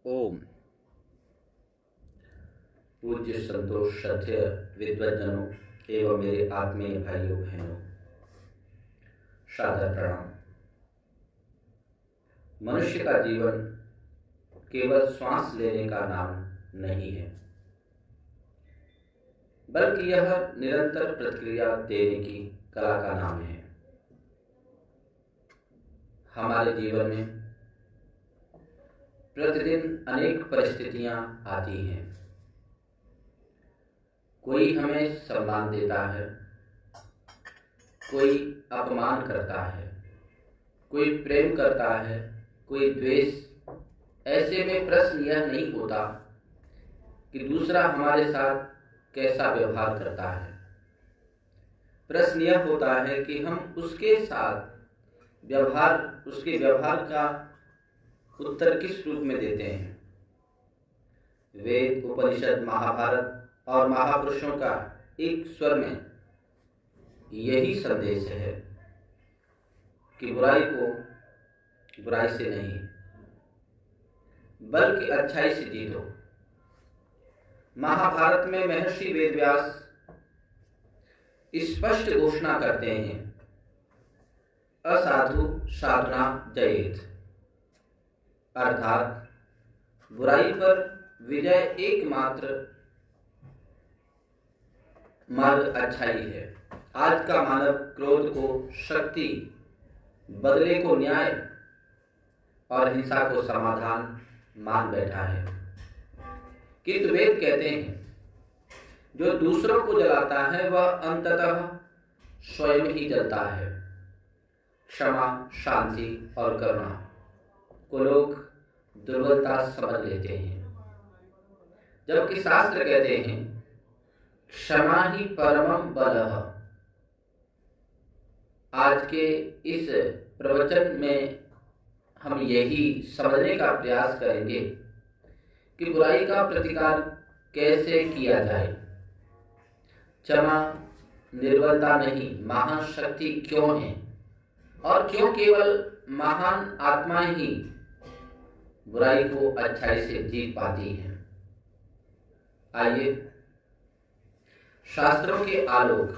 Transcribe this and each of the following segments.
ओम। पूज्य संतोष श्रद्धेय विद्वज्जनों एवं मेरे आत्मीय भाइयों बहनों, सादर प्रणाम। मनुष्य का जीवन केवल श्वास लेने का नाम नहीं है, बल्कि यह निरंतर प्रतिक्रिया देने की कला का नाम है। हमारे जीवन में प्रतिदिन अनेक परिस्थितियां आती हैं। कोई हमें सम्मान देता है, कोई अपमान करता है, कोई प्रेम करता है, कोई द्वेष। ऐसे में प्रश्न यह नहीं होता कि दूसरा हमारे साथ कैसा व्यवहार करता है। प्रश्न यह होता है कि हम उसके व्यवहार का उत्तर किस रूप में देते हैं। वेद, उपनिषद, महाभारत और महापुरुषों का एक स्वर में यही संदेश है कि बुराई को बुराई से नहीं, बल्कि अच्छाई से जीतो। महाभारत में महर्षि वेदव्यास स्पष्ट घोषणा करते हैं, असाधु साधुना जयेत, अर्थात बुराई पर विजय एकमात्र मार्ग अच्छाई है। आज का मानव क्रोध को शक्ति, बदले को न्याय और हिंसा को समाधान मान बैठा है। किंतु वेद कहते हैं, जो दूसरों को जलाता है वह अंततः स्वयं ही जलता है। क्षमा, शांति और करुणा को लोग दुर्बलता समझ लेते हैं, जबकि शास्त्र कहते हैं, क्षमा ही परमं बलः। आज के इस प्रवचन में हम यही समझने का प्रयास करेंगे कि बुराई का प्रतिकार कैसे किया जाए। क्षमा निर्बलता नहीं, महान शक्ति क्यों है, और क्यों केवल महान आत्मा ही बुराई को अच्छाई से जीत पाती है। आइए शास्त्रों के आलोक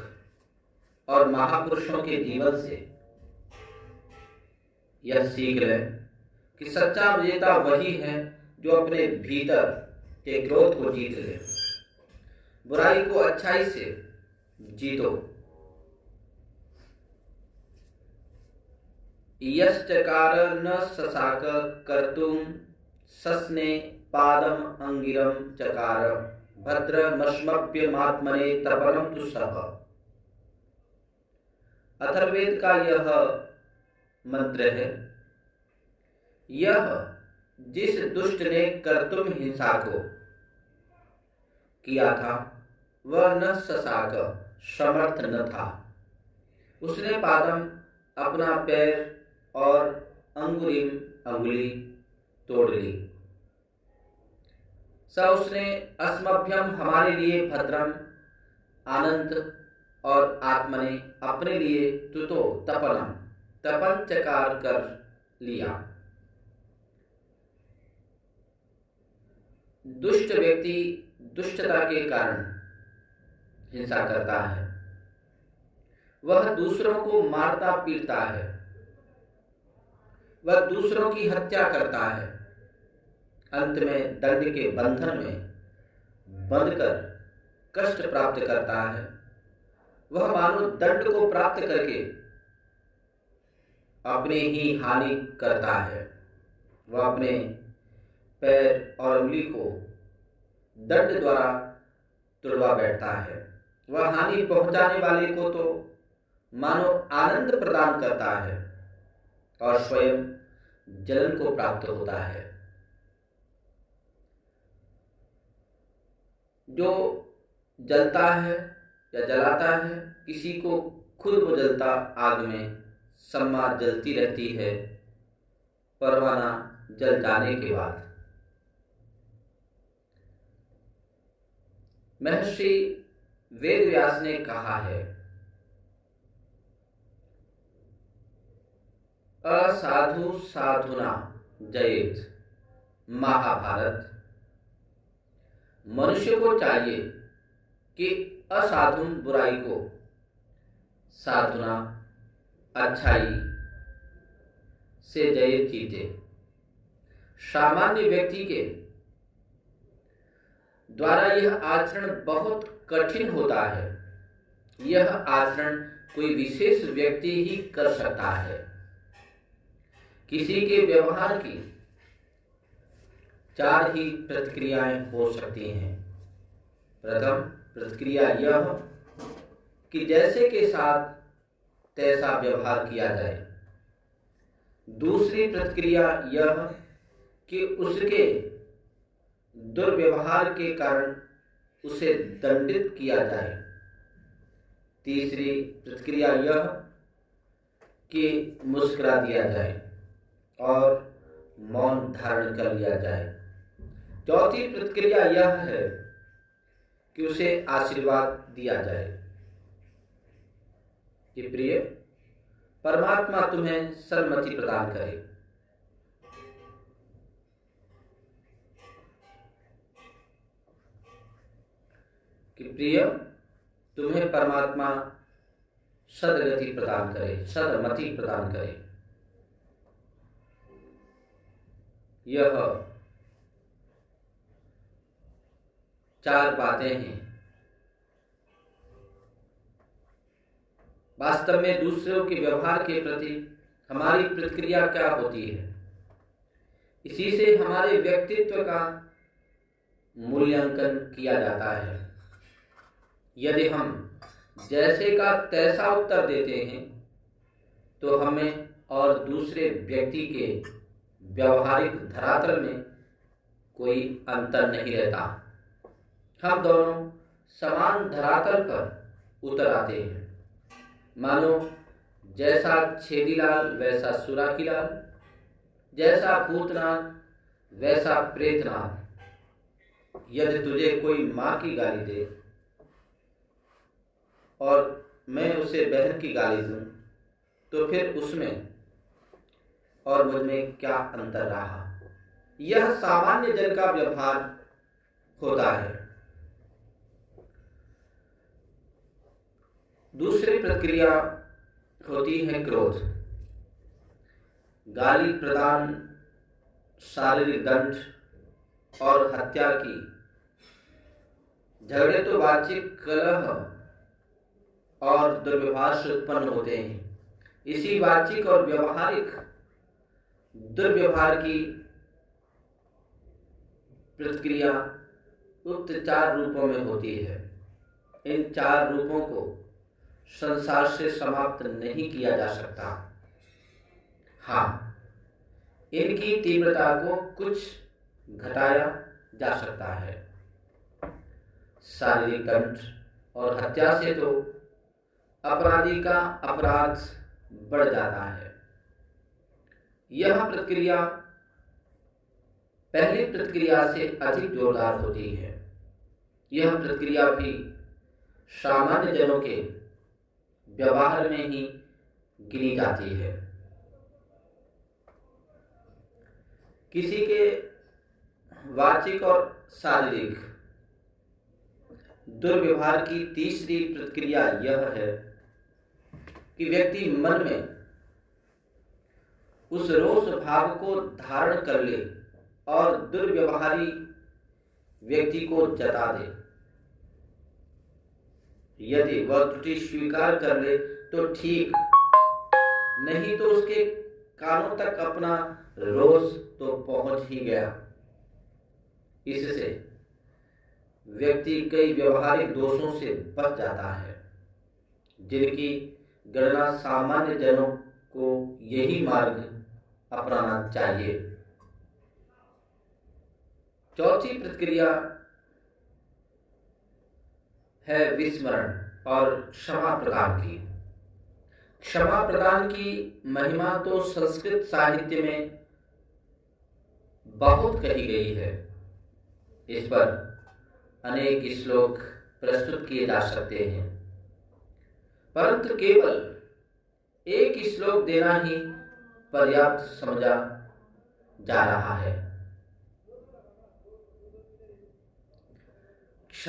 और महापुरुषों के जीवन से यह सीख लें कि सच्चा विजेता वही है जो अपने भीतर के क्रोध को जीत ले। बुराई को अच्छाई से जीतो। यश्चकार न ससाक कर्तुम सस्ने पादम अंगिरम चकार भद्रमश्मप्यमात्मने तपनम तु सह। अथर्ववेद का यह मंत्र है। यह जिस दुष्ट ने कर्तुम हिंसा को किया था वह न ससाक, समर्थ न था। उसने पादम, अपना पैर और अंगुलिम, अंगुली तोड़ ली। स उसने अस्मभ्यम, हमारे लिए, भद्रम, आनंद, और आत्मने, अपने लिए, तुतो तपनम, तपन चकार कर लिया। दुष्ट व्यक्ति दुष्टता के कारण हिंसा करता है। वह दूसरों को मारता पीटता है, वह दूसरों की हत्या करता है। अंत में दंड के बंधन में बंधकर कष्ट प्राप्त करता है। वह मानो दंड को प्राप्त करके अपने ही हानि करता है। वह अपने पैर और उंगली को दंड द्वारा तुड़वा बैठता है। वह हानि पहुंचाने वाले को तो मानो आनंद प्रदान करता है और स्वयं जलन को प्राप्त होता है। जो जलता है या जलाता है किसी को, खुद वो जलता आग में सम्मा जलती रहती है, परवाना जल जाने के बाद। महर्षि वेदव्यास ने कहा है, असाधु साधुना जयेत, महाभारत। मनुष्य को चाहिए कि असाधुन बुराई को साधुना अच्छाई से जय जीते। सामान्य व्यक्ति के द्वारा यह आचरण बहुत कठिन होता है। यह आचरण कोई विशेष व्यक्ति ही कर सकता है। किसी के व्यवहार की 4 ही प्रतिक्रियाएं हो सकती हैं। प्रथम प्रतिक्रिया यह कि जैसे के साथ तैसा व्यवहार किया जाए। दूसरी प्रतिक्रिया यह कि उसके दुर्व्यवहार के कारण उसे दंडित किया जाए। तीसरी प्रतिक्रिया यह कि मुस्कुरा दिया जाए और मौन धारण कर लिया जाए। चौथी प्रतिक्रिया यह है कि उसे आशीर्वाद दिया जाए कि प्रिय, परमात्मा तुम्हें सन्मति प्रदान करे। कि प्रिय, तुम्हें परमात्मा सदगति प्रदान करे, सदमति प्रदान करे। यह 4 बातें हैं। वास्तव में दूसरों के व्यवहार के प्रति हमारी प्रतिक्रिया क्या होती है, इसी से हमारे व्यक्तित्व का मूल्यांकन किया जाता है। यदि हम जैसे का तैसा उत्तर देते हैं तो हमें और दूसरे व्यक्ति के व्यवहारिक धरातल में कोई अंतर नहीं रहता। हम दोनों समान धरातल पर उतर आते हैं। मानो जैसा छेदीलाल वैसा सुराखीलाल, जैसा भूतनाथ वैसा प्रेतनाथ। यदि तुझे कोई माँ की गाली दे और मैं उसे बहन की गाली दूं, तो फिर उसमें और मुझ में क्या अंतर रहा। यह सामान्य जन का व्यवहार होता है। दूसरी प्रतिक्रिया होती है क्रोध। गाली प्रदान, शारीरिक दंड और हत्या की झगड़े तो वाचिक कलह और दुर्व्यवहार से उत्पन्न होते हैं। इसी वाचिक और व्यवहारिक दुर्व्यवहार की प्रतिक्रिया उक्त 4 रूपों में होती है। इन 4 रूपों को संसार से समाप्त नहीं किया जा सकता। हाँ, इनकी तीव्रता को कुछ घटाया जा सकता है। शारीरिक दंड और हत्या से तो अपराधी का अपराध बढ़ जाता है। यह प्रतिक्रिया पहली प्रतिक्रिया से अधिक जोरदार होती है। यह प्रतिक्रिया भी सामान्य जनों के व्यवहार में ही गिनी जाती है। किसी के वाचिक और शारीरिक दुर्व्यवहार की तीसरी प्रतिक्रिया यह है कि व्यक्ति मन में उस रोष भाव को धारण कर ले और दुर्व्यवहारी व्यक्ति को जता दे। यदि वह त्रुटि स्वीकार कर ले तो ठीक, नहीं तो उसके कानों तक अपना रोष तो पहुंच ही गया। इससे व्यक्ति कई व्यवहारिक दोषों से बच जाता है, जिनकी गणना सामान्य जनों को यही मार्ग अपनाना चाहिए। चौथी प्रतिक्रिया है विस्मरण और क्षमा प्रदान की। क्षमा प्रदान की महिमा तो संस्कृत साहित्य में बहुत कही गई है। इस पर अनेक श्लोक प्रस्तुत किए जा सकते हैं, परंतु केवल एक श्लोक देना ही पर्याप्त समझा जा रहा है।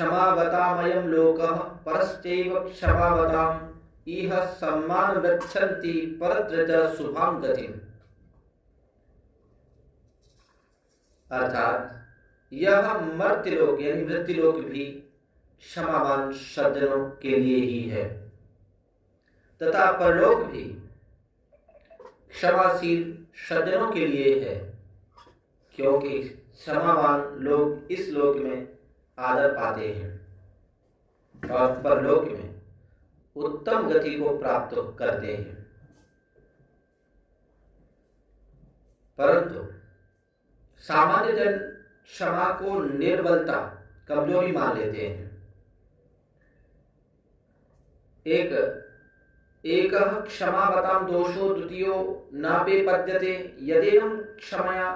क्षमावतामयं लोकः परश्चैव क्षमावताम् इह सम्मान गच्छन्ति परत्र च शुभां गतिम्। अर्थात यह मर्त्यलोक यानी मृत्युलोक भी क्षमावान सज्जनों के लिए ही है तथा परलोक भी क्षमाशील सज्जनों के लिए है, क्योंकि क्षमावान लोग इस लोक में आदर पाते हैं और परलोक में उत्तम गति को प्राप्त करते हैं। परंतु सामान्य जन क्षमा को निर्बलता, कमजोरी मान लेते हैं। एक क्षमावतां दोषो द्वितीयो नापे पद्यते यदेनं क्षमया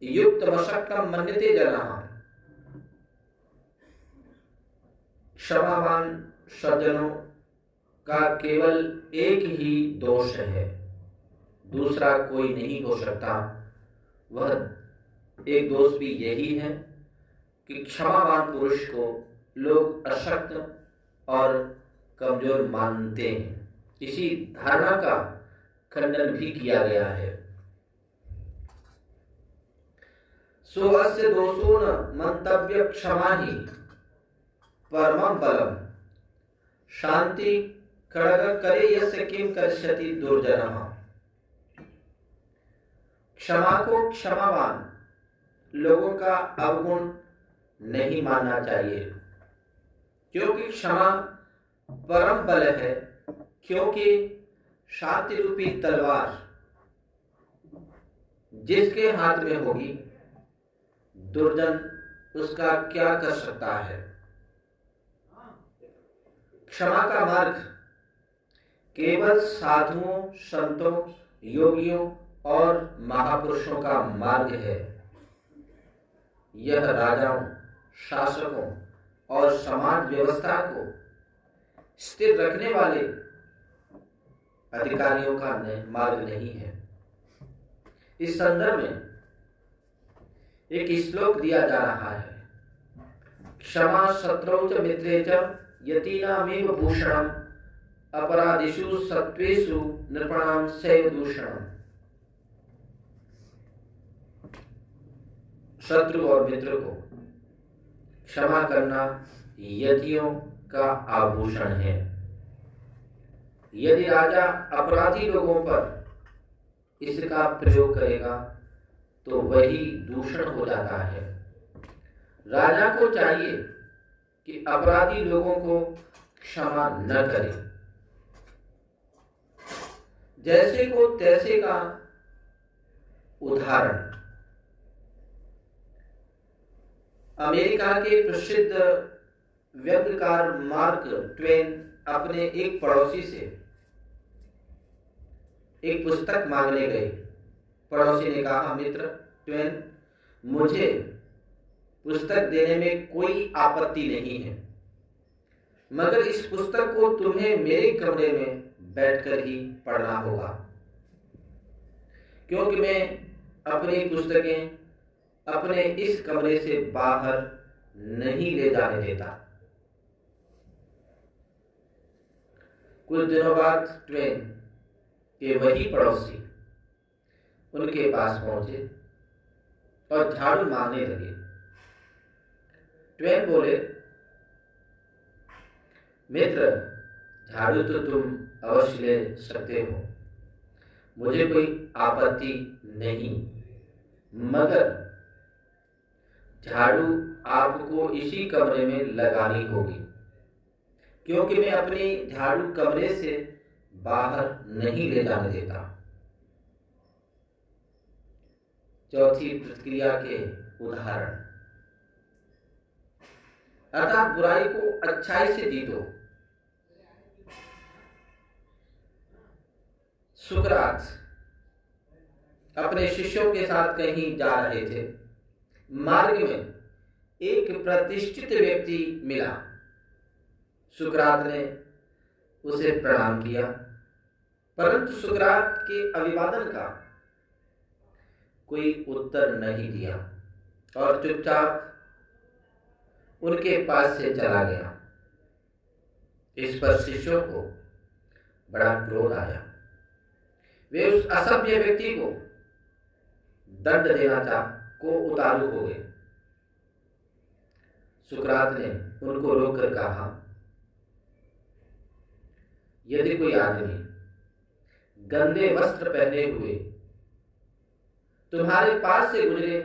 युक्तमशक्तं मन्यते जनाः। क्षमावान सज्जनों का केवल एक ही दोष है, दूसरा कोई नहीं हो सकता। वह एक दोष भी यही है कि क्षमावान पुरुष को लोग अशक्त और कमजोर मानते हैं। इसी धारणा का खंडन भी किया गया है। सो अस्य दोषो न मंतव्य क्षमा ही परमं बलम शांति खड़ग करे यस्य किम कर्ष्यति दुर्जनः। क्षमा को क्षमावान लोगों का अवगुण नहीं मानना चाहिए, क्योंकि क्षमा परम बल है। क्योंकि शांति रूपी तलवार जिसके हाथ में होगी, दुर्जन उसका क्या कर सकता है। क्षमा का मार्ग केवल साधुओं, संतों, योगियों और महापुरुषों का मार्ग है। यह राजाओं, शासकों और समाज व्यवस्था को स्थिर रखने वाले अधिकारियों का मार्ग नहीं है। इस संदर्भ में एक श्लोक दिया जा रहा है। क्षमा शत्रौ च मित्रे च यतीनामेव भूषणम् अपराधिषु सत्त्वेषु नृपाणां सैव दूषणम्। शत्रु और मित्र को क्षमा करना यतियों का आभूषण है। यदि राजा अपराधी लोगों पर इसका प्रयोग करेगा तो वही दूषण हो जाता है। राजा को चाहिए कि अपराधी लोगों को क्षमा न करे। जैसे को तैसे का उदाहरण अमेरिका के प्रसिद्ध व्यंग्यकार मार्क ट्वेन अपने एक पड़ोसी से एक पुस्तक मांगने गए। पड़ोसी ने कहा, मित्र ट्वेन, मुझे पुस्तक देने में कोई आपत्ति नहीं है, मगर इस पुस्तक को तुम्हें मेरे कमरे में बैठकर ही पढ़ना होगा, क्योंकि मैं अपनी पुस्तकें अपने इस कमरे से बाहर नहीं ले जाने देता। कुछ दिनों बाद ट्वेन के वही पड़ोसी उनके पास पहुंचे और झाड़ू मांगने लगे। ट्वेन बोले, मित्र, झाड़ू तो तुम अवश्य ले सकते हो, मुझे कोई आपत्ति नहीं, मगर झाड़ू आपको इसी कमरे में लगानी होगी, क्योंकि मैं अपनी झाड़ू कमरे से बाहर नहीं ले जाने देता। चौथी प्रतिक्रिया के उदाहरण, अर्थात बुराई को अच्छाई से जीतो। सुकरात अपने शिष्यों के साथ कहीं जा रहे थे। मार्ग में एक प्रतिष्ठित व्यक्ति मिला। सुकरात ने उसे प्रणाम किया, परंतु सुकरात के अभिवादन का कोई उत्तर नहीं दिया और चुपचाप उनके पास से चला गया। इस पर शिष्यों को बड़ा क्रोध आया। वे उस असभ्य व्यक्ति को दंड देना को उतारू हो गए। सुकरात ने उनको रोककर कहा, यदि कोई आदमी गंदे वस्त्र पहने हुए तुम्हारे पास से गुजरे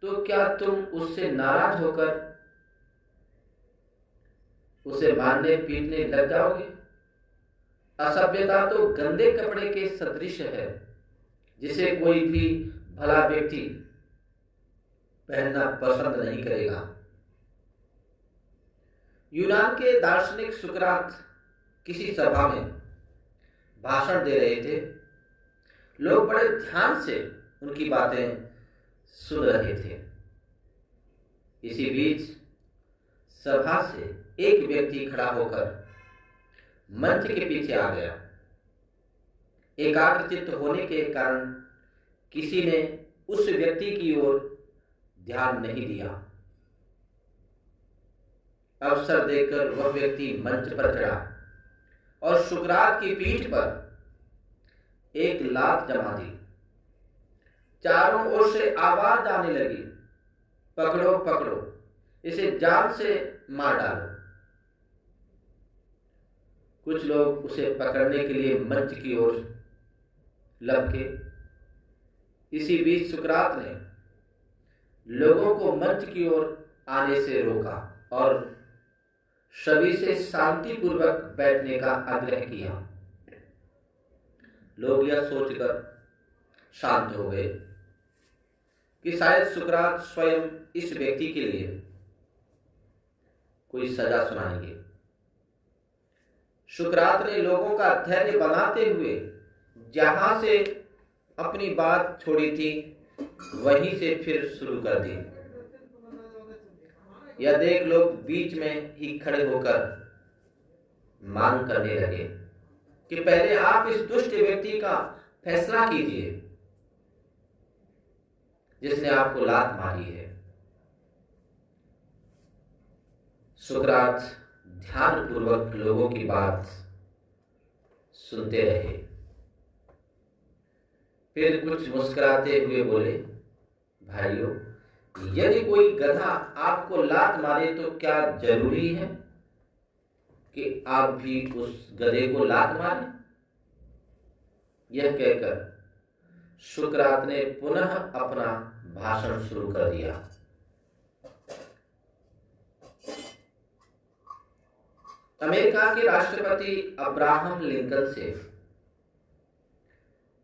तो क्या तुम उससे नाराज होकर उसे मारने पीटने लग जाओगे? असभ्यता तो गंदे कपड़े के सदृश है, जिसे कोई भी भला व्यक्ति पहनना पसंद नहीं करेगा। यूनान के दार्शनिक सुकरात किसी सभा में भाषण दे रहे थे। लोग बड़े ध्यान से उनकी बातें सुन रहे थे। इसी बीच सभा से एक व्यक्ति खड़ा होकर मंच के पीछे आ गया। एकाग्रचित्त होने के कारण किसी ने उस व्यक्ति की ओर ध्यान नहीं दिया। अवसर देकर वह व्यक्ति मंच पर चढ़ा और सुकरात की पीठ पर एक लात जमा दी। चारों ओर से आवाज आने लगी, पकड़ो पकड़ो, इसे जान से मार डालो। कुछ लोग उसे पकड़ने के लिए मंच की ओर लपके। इसी बीच सुकरात ने लोगों को मंच की ओर आने से रोका और सभी से शांतिपूर्वक बैठने का आग्रह किया। लोग यह सोचकर शांत हो गए कि शायद सुकरात स्वयं इस व्यक्ति के लिए कोई सजा सुनाएंगे। सुकरात ने लोगों का धैर्य बनाते हुए जहां से अपनी बात छोड़ी थी वहीं से फिर शुरू कर दी। यह देख लोग बीच में ही खड़े होकर मांग करने लगे कि पहले आप इस दुष्ट व्यक्ति का फैसला कीजिए जिसने आपको लात मारी है। सुकरात ध्यानपूर्वक लोगों की बात सुनते रहे। फिर कुछ मुस्कुराते हुए बोले, भाइयों, यदि कोई गधा आपको लात मारे तो क्या जरूरी है कि आप भी उस गधे को लात मारें? यह कहकर सुकरात ने पुनः अपना भाषण शुरू कर दिया। अमेरिका के राष्ट्रपति अब्राहम लिंकन से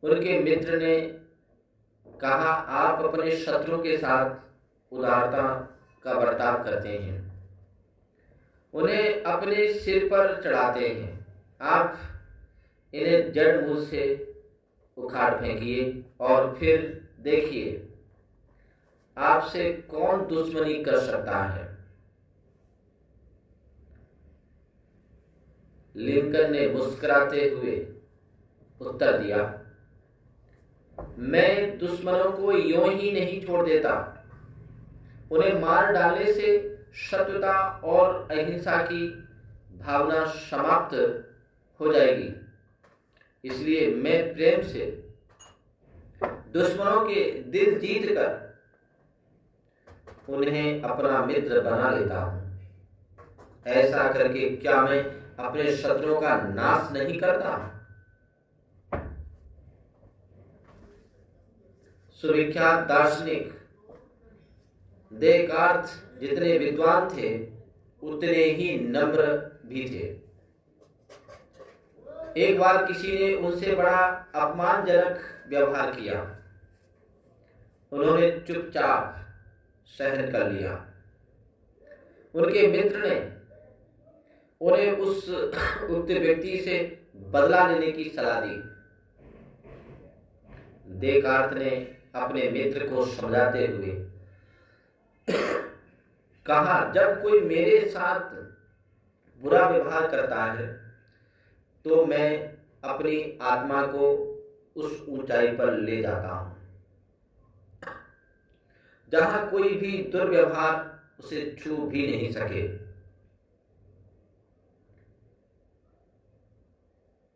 उनके मित्र ने कहा, आप अपने शत्रु के साथ उदारता का बर्ताव करते हैं, उन्हें अपने सिर पर चढ़ाते हैं, आप इन्हें जड़ मूल से उखाड़ फेंकिए और फिर देखिए आपसे कौन दुश्मनी कर सकता है। लिंकन ने मुस्कुराते हुए उत्तर दिया, मैं दुश्मनों को यूं ही नहीं छोड़ देता, उन्हें मार डालने से शत्रुता और अहिंसा की भावना समाप्त हो जाएगी। इसलिए मैं प्रेम से दुश्मनों के दिल जीत कर उन्हें अपना मित्र बना लेता हूं। ऐसा करके क्या मैं अपने शत्रुओं का नाश नहीं करता? सुविख्यात दार्शनिक देकार्त जितने विद्वान थे उतने ही नम्र भी थे। एक बार किसी ने उनसे बड़ा अपमानजनक व्यवहार किया। उन्होंने चुपचाप सहन कर लिया। उनके मित्र ने उन्हें उस उक्त व्यक्ति से बदला लेने की सलाह दी। देकार्त ने अपने मित्र को समझाते हुए कहा, जब कोई मेरे साथ बुरा व्यवहार करता है तो मैं अपनी आत्मा को उस ऊंचाई पर ले जाता हूं जहां कोई भी दुर्व्यवहार उसे छू भी नहीं सके।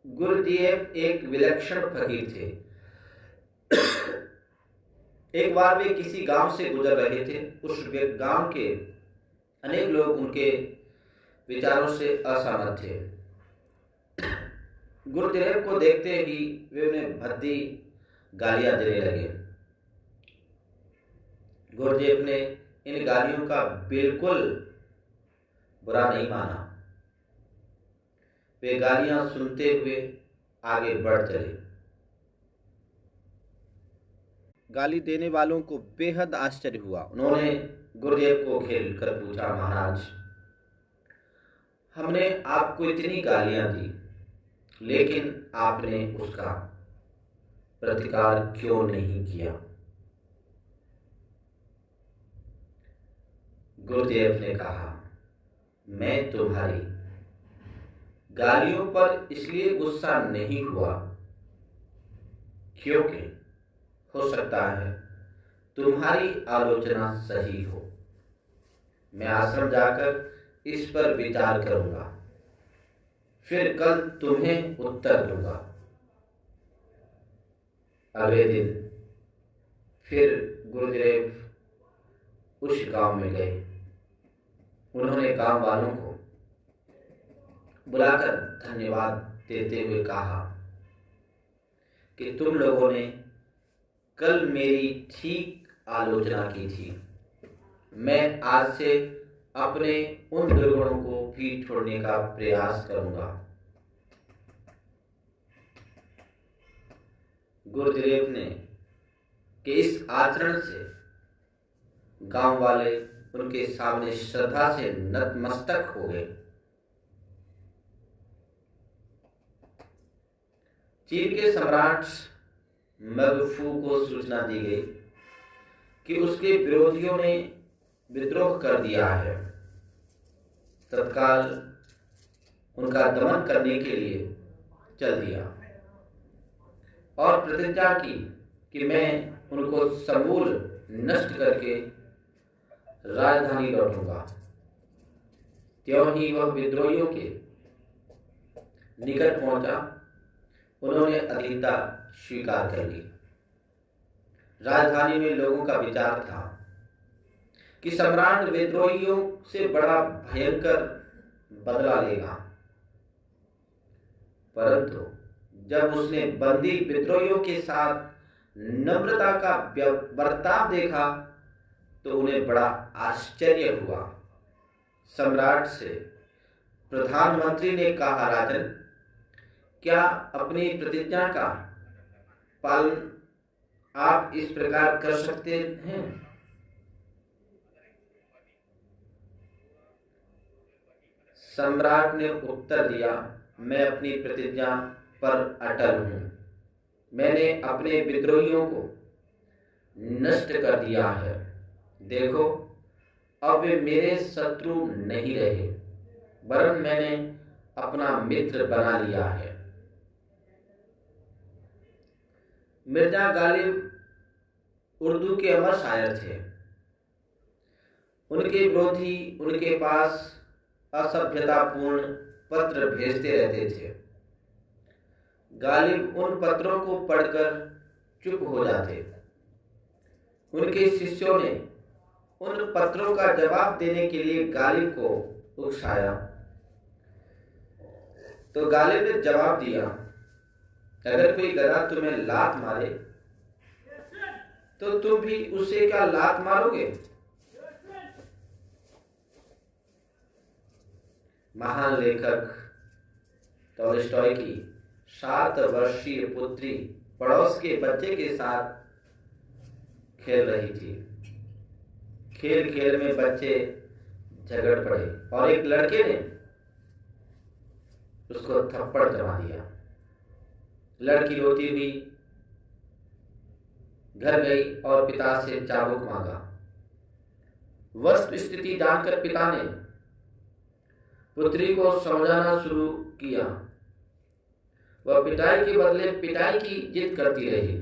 गुरुदेव एक विलक्षण फकीर थे। एक बार वे किसी गांव से गुजर रहे थे। उस गांव के अनेक लोग उनके विचारों से असहमत थे। गुरुदेव को देखते ही वे उन्हें भद्दी गालियां देने लगे। गुरुदेव ने इन गालियों का बिल्कुल बुरा नहीं माना। वे गालियां सुनते हुए आगे बढ़ चले। गाली देने वालों को बेहद आश्चर्य हुआ। उन्होंने गुरुदेव को घेर कर पूछा, महाराज, हमने आपको इतनी गालियां दी, लेकिन आपने उसका प्रतिकार क्यों नहीं किया? गुरुदेव ने कहा, मैं तुम्हारी गालियों पर इसलिए गुस्सा नहीं हुआ क्योंकि हो सकता है तुम्हारी आलोचना सही हो। मैं आश्रम जाकर इस पर विचार करूंगा, फिर कल तुम्हें उत्तर दूंगा। अगले दिन फिर गुरुदेव उस गांव में गए। उन्होंने गांव वालों को बुलाकर धन्यवाद देते हुए कहा कि तुम लोगों ने कल मेरी ठीक आलोचना की थी। मैं आज से अपने उन दुर्गुणों को भी छोड़ने का प्रयास करूंगा। गुरुदेव ने के इस आचरण से गांव वाले उनके सामने श्रद्धा से नतमस्तक हो गए। चीन के सम्राट मगफू को सूचना दी गई कि उसके विरोधियों ने विद्रोह कर दिया है। तत्काल उनका दमन करने के लिए चल दिया और प्रतिज्ञा की कि मैं उनको समूल नष्ट करके राजधानी लौटूंगा। त्यों ही वह विद्रोहियों के निकट पहुंचा। उन्होंने अधीनता स्वीकार कर ली। राजधानी में लोगों का विचार था कि सम्राट विद्रोहियों से बड़ा भयंकर बदला लेगा, परंतु जब उसने बंदी विद्रोहियों के साथ नम्रता का बर्ताव देखा तो उन्हें बड़ा आश्चर्य हुआ। सम्राट से प्रधानमंत्री ने कहा, राजन, क्या अपनी प्रतिज्ञा का पालन आप इस प्रकार कर सकते हैं? सम्राट ने उत्तर दिया, मैं अपनी प्रतिज्ञा पर अटल हूं। मैंने अपने विद्रोहियों को नष्ट कर दिया है। देखो, अब वे मेरे शत्रु नहीं रहे, वरन मैंने अपना मित्र बना लिया है। मिर्जा गालिब उर्दू के अमर शायर थे। उनके विरोधी उनके पास असभ्यतापूर्ण पत्र भेजते रहते थे। गालिब उन पत्रों को पढ़कर चुप हो जाते। उनके शिष्यों ने उन पत्रों का जवाब देने के लिए गालिब को उकसाया। तो गालिब ने जवाब दिया, अगर कोई गधा तुम्हें लात मारे तो तुम भी उसे क्या लात मारोगे? महान लेखक टॉलस्टॉय की 7 वर्षीय पुत्री पड़ोस के बच्चे के साथ खेल रही थी। खेल खेल में बच्चे झगड़ पड़े और एक लड़के ने उसको थप्पड़ जमा दिया। लड़की रोती हुई घर गई और पिता से चाबुक मांगा। वस्तु स्थिति जानकर पिता ने पुत्री को समझाना शुरू किया। वह पिटाई के बदले पिटाई की जिद करती रही।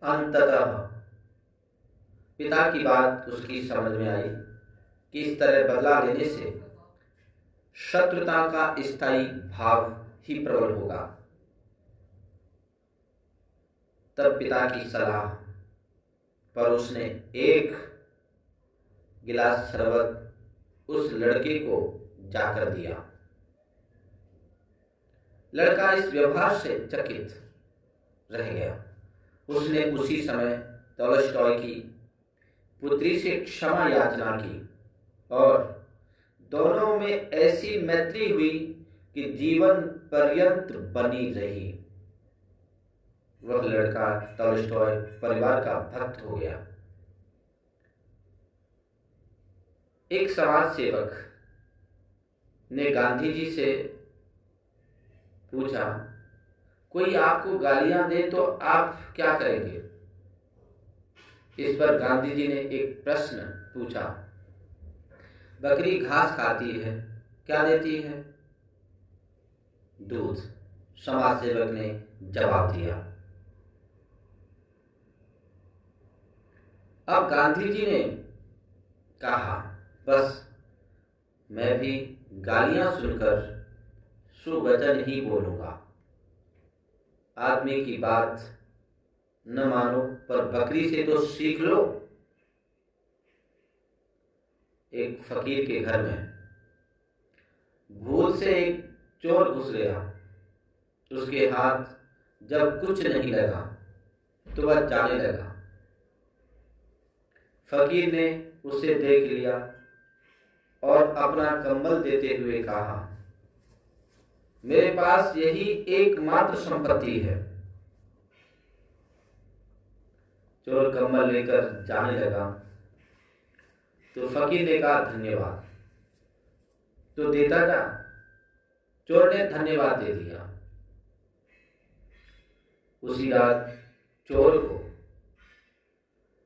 अंततः पिता की बात उसकी समझ में आई कि इस तरह बदला लेने से शत्रुता का स्थायी भाव ही प्रबल होगा। तब पिता की सलाह पर उसने एक गिलास शरबत उस लड़के को जाकर दिया। लड़का इस व्यवहार से चकित रह गया। उसने उसी समय तोल्स्टॉय की पुत्री से क्षमा याचना की और दोनों में ऐसी मैत्री हुई कि जीवन पर्यंत बनी रही। वह लड़का तोल्स्टॉय परिवार का भक्त हो गया। एक समाज सेवक ने गांधी जी से पूछा, कोई आपको गालियां दे तो आप क्या करेंगे? इस पर गांधी जी ने एक प्रश्न पूछा, बकरी घास खाती है, क्या देती है? दूध। समाज सेवक ने जवाब दिया। अब गांधी जी ने कहा, बस मैं भी गालियां सुनकर सुवचन ही बोलूंगा। आदमी की बात न मानो पर बकरी से तो सीख लो। एक फकीर के घर में भूल से एक चोर घुस गया। उसके हाथ जब कुछ नहीं लगा तो वह जाने लगा। फकीर ने उसे देख लिया और अपना कंबल देते हुए कहा, मेरे पास यही एकमात्र संपत्ति है। चोर कंबल लेकर जाने लगा तो फकीर ने कहा, धन्यवाद। तो देता जा। चोर ने धन्यवाद दे दिया। उसी रात चोर को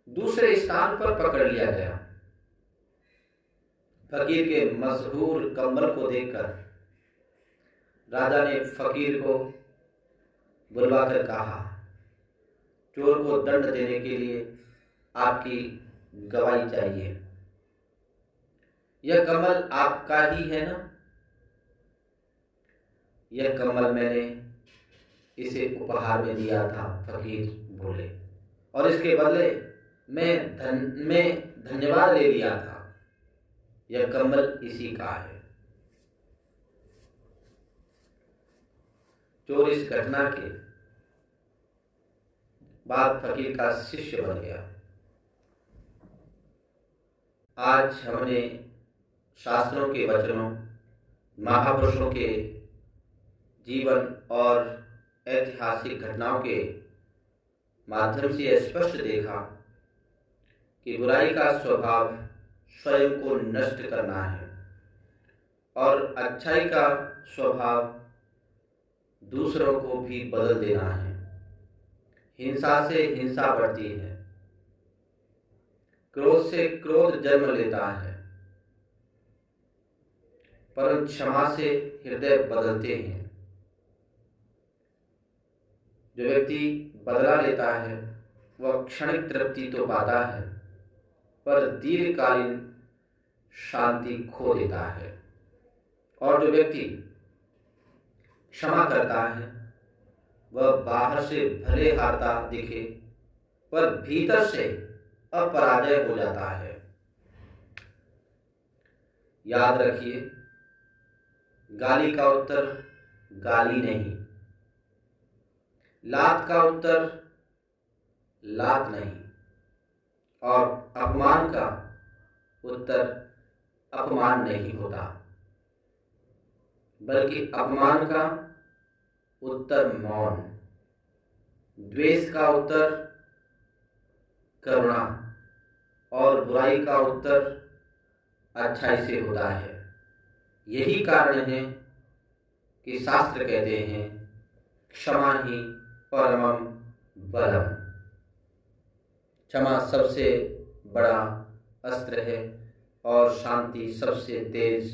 दूसरे स्थान पर पकड़ लिया गया। फकीर के मशहूर कंबल को देखकर राजा ने फकीर को बुलवाकर कहा, चोर को दंड देने के लिए आपकी गवाही चाहिए। यह कमल आपका ही है ना? यह कमल मैंने इसे उपहार में दिया था, फकीर बोले, और इसके बदले मैं धन्यवाद ले लिया था। यह कमल इसी का है। चोर इस घटना के बाद फकीर का शिष्य बन गया। आज हमने शास्त्रों के वचनों, महापुरुषों के जीवन और ऐतिहासिक घटनाओं के माध्यम से स्पष्ट देखा कि बुराई का स्वभाव स्वयं को नष्ट करना है और अच्छाई का स्वभाव दूसरों को भी बदल देना है। हिंसा से हिंसा बढ़ती है, क्रोध से क्रोध जन्म लेता है, परंतु क्षमा से हृदय बदलते हैं। जो व्यक्ति बदला लेता है वह क्षणिक तृप्ति तो पाता है पर दीर्घकालीन शांति खो देता है। और जो व्यक्ति क्षमा करता है वह बाहर से भले हारता दिखे पर भीतर से अपराजय हो जाता है। याद रखिए, गाली का उत्तर गाली नहीं, लात का उत्तर लात नहीं, और अपमान का उत्तर अपमान नहीं होता, बल्कि अपमान का उत्तर मौन, द्वेष का उत्तर करुणा और बुराई का उत्तर अच्छाई से होता है। यही कारण है कि शास्त्र कहते हैं, क्षमा ही परमम बलम। क्षमा सबसे बड़ा अस्त्र है और शांति सबसे तेज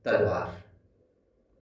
तलवार।